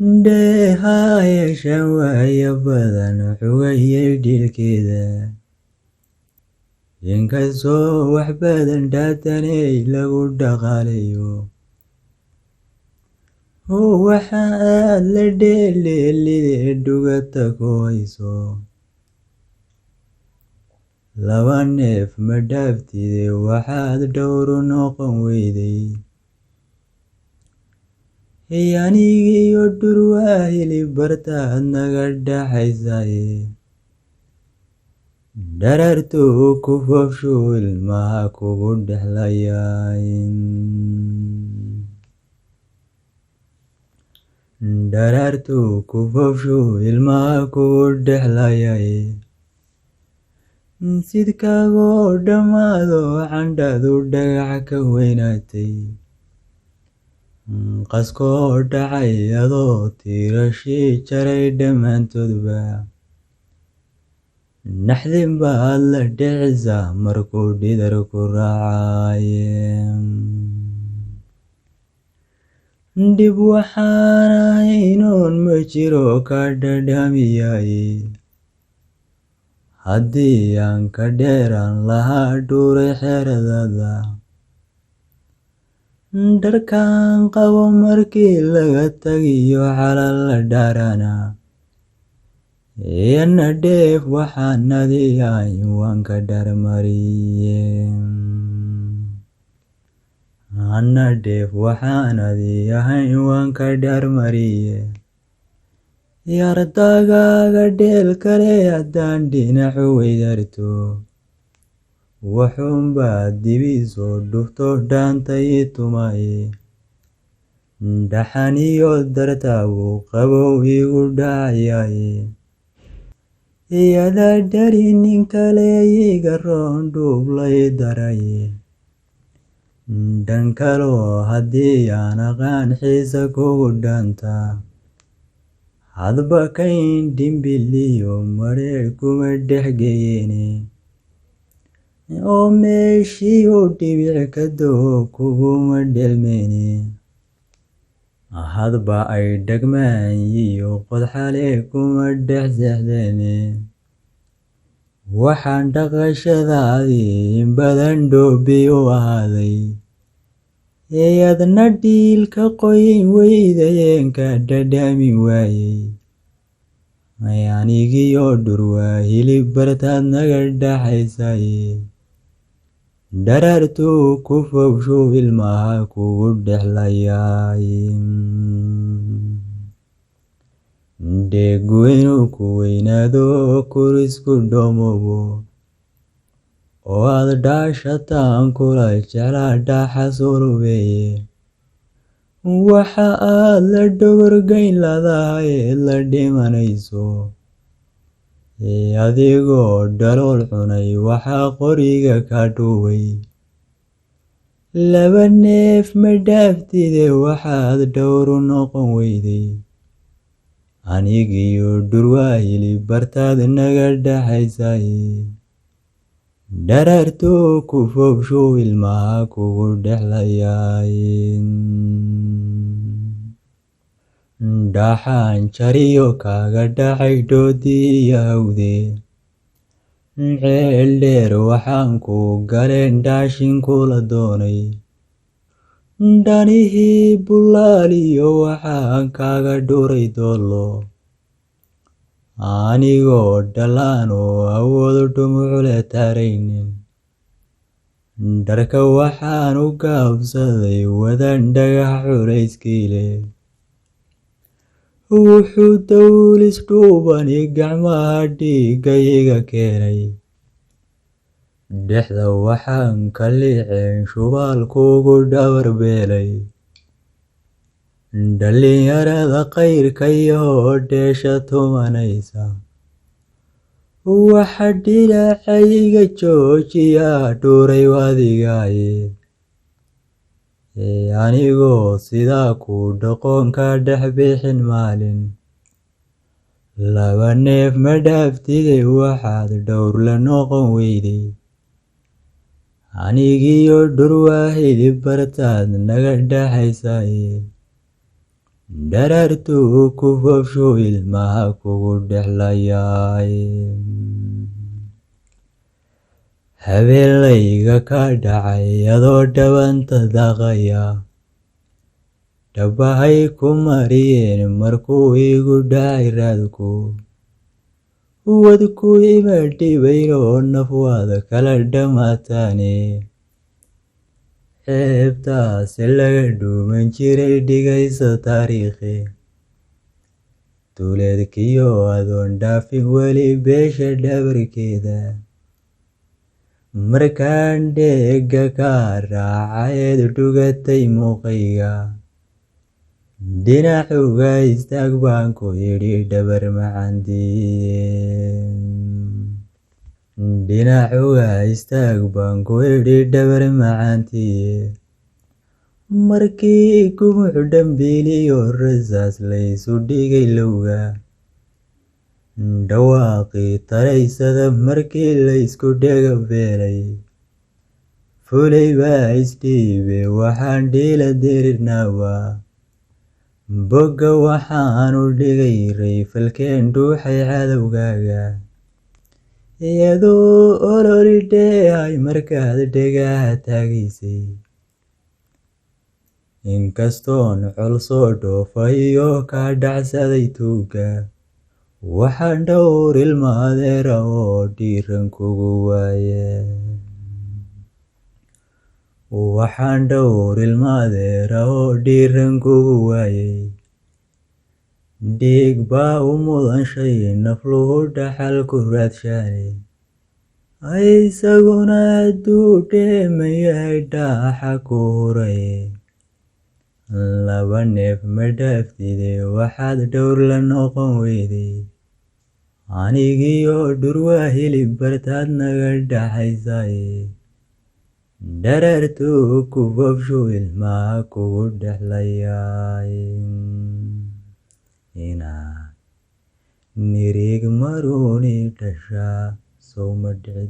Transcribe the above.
dheehaya shanwaaya badan xugayay dhilkeeda inkastoo wax badan dhaatanay lagu dhaqaalayo waxa aad la dheeleelide dhugata ku hayso laba neef ma dhaaftide waxaad dhowru noqon weyday anigiyo dhurwaa hilib bartaad naga dhaxaysaye dharartuu ku foofshu ilmaha kugu dhexlayay dharartuu ku foofshu ilmaha kugu dhexlayay sidkaagoo dhammaado candhadu dhagax ka weynaatay qaskoo dhacay adoo tiirashii jaray dhammaantoodba naxdin baad la dhicisaa markuu dhidar ku raacaye dhib waxaan ahaynoon ma jiro ka dhadhamiyaye haddii aan ka dheeraan lahaa dhuuray xeradada dharkaan qabo markii laga tagiyo xalal la dhaarana yana dheef waxaan adiyahay waan ka dharmariye ana dheef waxaan adiyahay waan ka dharmariye yardagaaga dheel kale haddaan dhinacu weydarto waxuunbaa dibisoo dhufto dhaantay tumaye dhaxaniyo dartaagu qabow igu dhacayaye iyada dhari nin kale iga roon dhuublay daraye dhan kaloo haddii aan aqaan xiisa kugu dhaanta hadba kayn dhimbiliyo mareer kuma dhexgeyeene oo meeshiiu dhibic ka doo kuguma dhelmeene hadba ay dhagmaan yiyo qodxale kuma dhex seexdeene waxaan dhaqashadaadii in badan dhoobi u ahaaday eeyadna dhiilka qoyin weydayeenka dhadhami waayey anigiyo dhurwaa hilib bartaad naga dhaxaysaye dharartuu ku foofshu ilmaha kugu dhexlayay dheegu inuu ku weynaado kurisku dhoomobo oo aad dhaashataan kula jeclaa dhaxas urubeeye waxa aad la dhogorgayn ladahay la dhimanayso adigoo dhalool cunay waxaa qoriga ka dhuway laba neef ma dhaaftide waxaad dhowru noqon weyday anigiyo dhurwaa hilib bartaad naga dhaxaysaye dharartuu ku foofshu ilmaha kugu dhexlayay dhaxaan jariyo kaaga dhacay dhoodii iyo hawde ceel dheer waxaan ku galeen dhaashin kula doonay dhanihii bulaaliyo waxaan kaaga dhuray doollo anigoo dhalaan oo awoodu dhumucule taaraynin dharka waxaan u gaabsaday wadan dhagax culayskiile wuxuu dawlis dhuubani gacmaha dhiigayiga keenay dhexda waxaan ka liiceen shubaal kugu dhabar beelay dhalinyarada qayrkayahoo dheesha tumanaysa waxa dhinacayga joojiyaa dhuuray wadigaaye anigoo sidaa ku dhaqoonka dhex bixin maalin laba neef ma dhaaftide waxaad dhowr la noqon weyday anigiyo dhurwaa hilib bartaad naga dhaxaysaye dharartuu ku foofsho ilmaha kugu dhexlayaay habeenlayga ka dhacay adoo dhawanta daaqaya dhabahay ku mariyeen markuu igu dhacay raadku wadku ima dhibaynoo nafwaada kala dhammaataane ceebtaase laga dhuuman jiray dhigaysa taariikhi duuleedkiyo adoon dhaafin weli beesha dhabarkeeda markaan dheega ka raacayeed dhugatay muuqayga dhinacuga istaag baan ku yidhi dhabar macandiye dhinacuga istaag baan ku yidhi dhabar macaantiye markii gumuc dhambiiliyo rasaas laysu dhigay lowga dhawaaqii taraysada markii laysku dhega beelay fulay baa isdhiibe waxaan dhiila dirirnaaba bogga waxaanu dhigay rayfalkeen dhuuxay cadowgaaga iyadoo ololi dheehay markaad dhegaha taagaysay inkastoon col soo dhoofayo kaa dhacsaday tuugga waxaan dhowr ilma adeera oo dhiiran kugu waaye waxaan dhowr ilma adeera oo dhiiran kugu waayey dhiig baa u mudan shay nafluhu dhaxal ku raadshaane isaguna hadduu dheeman yahay dhaaxa ku huray laba neef ma dhaaftide waxaad dhowr la noqon weyday anigiyo dhurwaa hilib bartaad naga dhaxaysaye dharartuu ku foofsho ilmaha kugu dhexlayaay inaad nirig maruni dhashaa sowma dhici